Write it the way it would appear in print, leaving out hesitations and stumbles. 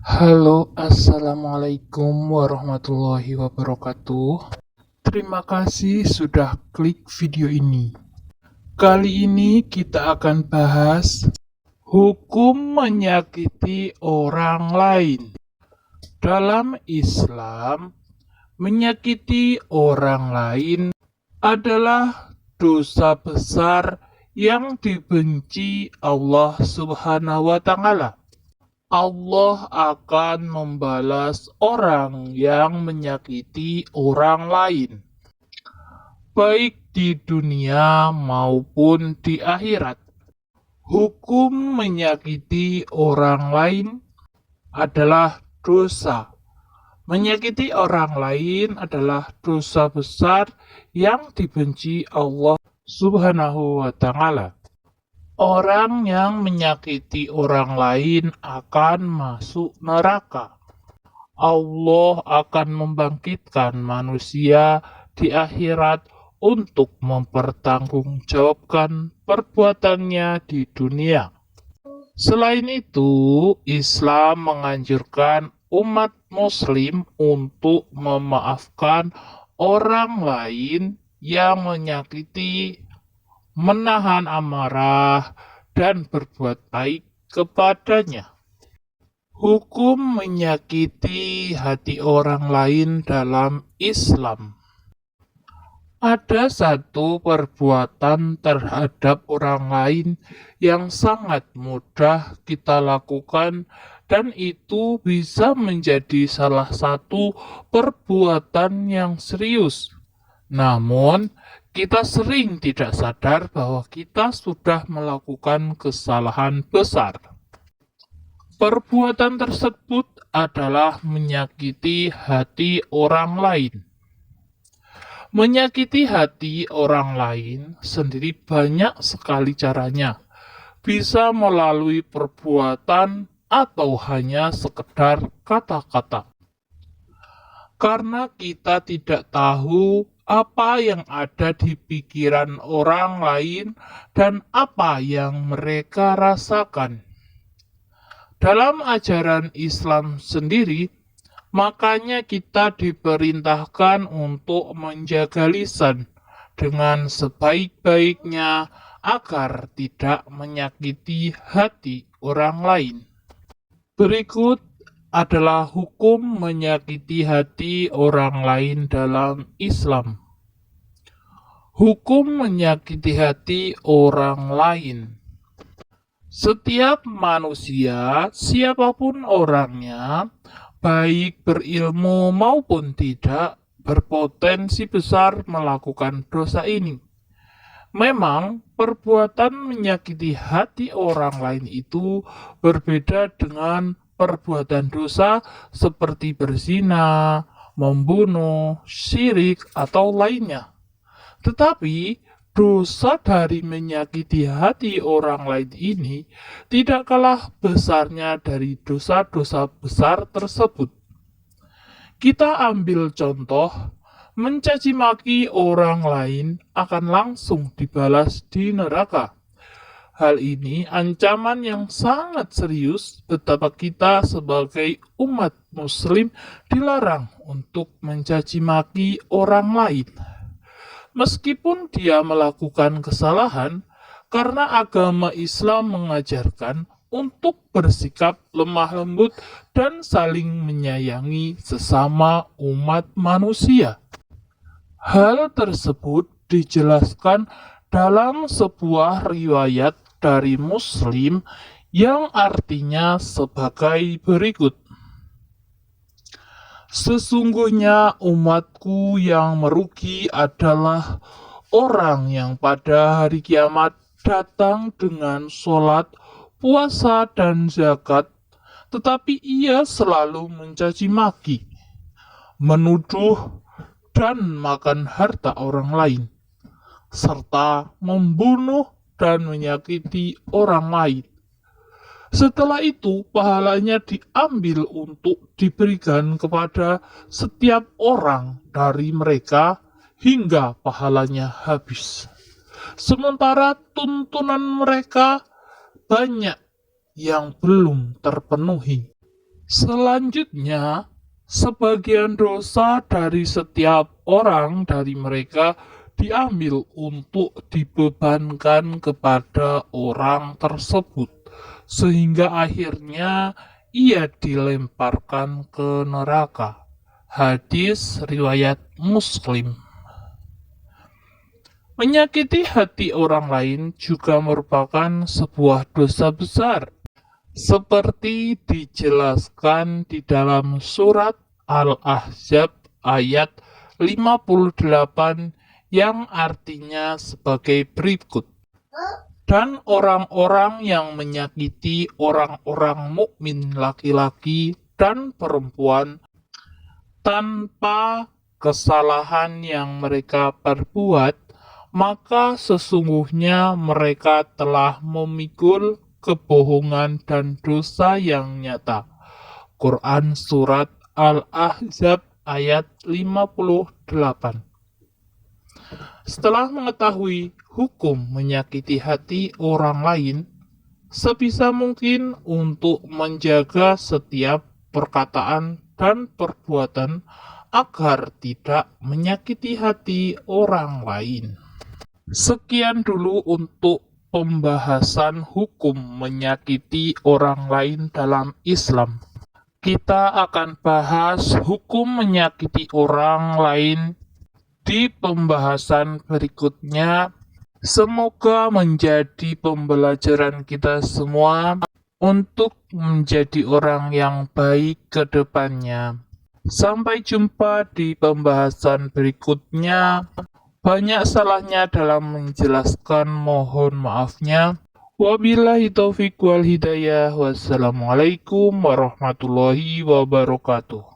Halo, assalamualaikum warahmatullahi wabarakatuh. Terima kasih sudah klik video ini. Kali ini kita akan bahas hukum menyakiti orang lain. Dalam Islam, menyakiti orang lain adalah dosa besar yang dibenci Allah Subhanahu wa Ta'ala. Allah akan membalas orang yang menyakiti orang lain, baik di dunia maupun di akhirat. Hukum menyakiti orang lain adalah dosa. Menyakiti orang lain adalah dosa besar yang dibenci Allah Subhanahu wa Ta'ala. Orang yang menyakiti orang lain akan masuk neraka. Allah akan membangkitkan manusia di akhirat untuk mempertanggungjawabkan perbuatannya di dunia. Selain itu, Islam menganjurkan umat Muslim untuk memaafkan orang lain yang menyakiti, menahan amarah, dan berbuat baik kepadanya. Hukum menyakiti hati orang lain dalam Islam. Ada satu perbuatan terhadap orang lain yang sangat mudah kita lakukan, dan itu bisa menjadi salah satu perbuatan yang serius. Namun, kita sering tidak sadar bahwa kita sudah melakukan kesalahan besar. Perbuatan tersebut adalah menyakiti hati orang lain. Menyakiti hati orang lain sendiri banyak sekali caranya. Bisa melalui perbuatan atau hanya sekedar kata-kata. Karena kita tidak tahu apa yang ada di pikiran orang lain dan apa yang mereka rasakan. Dalam ajaran Islam sendiri, makanya kita diperintahkan untuk menjaga lisan dengan sebaik-baiknya agar tidak menyakiti hati orang lain. Berikut adalah hukum menyakiti hati orang lain dalam Islam. Hukum menyakiti hati orang lain. Setiap manusia, siapapun orangnya, baik berilmu maupun tidak, berpotensi besar melakukan dosa ini. Memang, perbuatan menyakiti hati orang lain itu berbeda dengan perbuatan dosa seperti berzina, membunuh, syirik, atau lainnya. Tetapi, dosa dari menyakiti hati orang lain ini tidak kalah besarnya dari dosa-dosa besar tersebut. Kita ambil contoh, mencaci maki orang lain akan langsung dibalas di neraka. Hal ini ancaman yang sangat serius betapa kita sebagai umat muslim dilarang untuk mencaci maki orang lain. Meskipun dia melakukan kesalahan, karena agama Islam mengajarkan untuk bersikap lemah lembut dan saling menyayangi sesama umat manusia. Hal tersebut dijelaskan dalam sebuah riwayat dari Muslim yang artinya sebagai berikut. Sesungguhnya umatku yang merugi adalah orang yang pada hari kiamat datang dengan sholat, puasa, dan zakat, tetapi ia selalu mencaci maki, menuduh, dan makan harta orang lain, serta membunuh dan menyakiti orang lain. Setelah itu, pahalanya diambil untuk diberikan kepada setiap orang dari mereka hingga pahalanya habis. Sementara tuntunan mereka banyak yang belum terpenuhi. Selanjutnya, sebagian dosa dari setiap orang dari mereka diambil untuk dibebankan kepada orang tersebut, sehingga akhirnya ia dilemparkan ke neraka. Hadis riwayat Muslim. Menyakiti hati orang lain juga merupakan sebuah dosa besar, seperti dijelaskan di dalam surat Al-Ahzab ayat 58 yang artinya sebagai berikut. Dan orang-orang yang menyakiti orang-orang mukmin laki-laki dan perempuan tanpa kesalahan yang mereka perbuat, maka sesungguhnya mereka telah memikul kebohongan dan dosa yang nyata. Quran Surat Al-Ahzab ayat 58. Setelah mengetahui hukum menyakiti hati orang lain, sebisa mungkin untuk menjaga setiap perkataan dan perbuatan agar tidak menyakiti hati orang lain. Sekian dulu untuk pembahasan hukum menyakiti orang lain dalam Islam. Kita akan bahas hukum menyakiti orang lain di pembahasan berikutnya. Semoga menjadi pembelajaran kita semua untuk menjadi orang yang baik ke depannya. Sampai jumpa di pembahasan berikutnya. Banyak salahnya dalam menjelaskan, mohon maafnya. Wabillahi taufiq wal hidayah. Wassalamualaikum warahmatullahi wabarakatuh.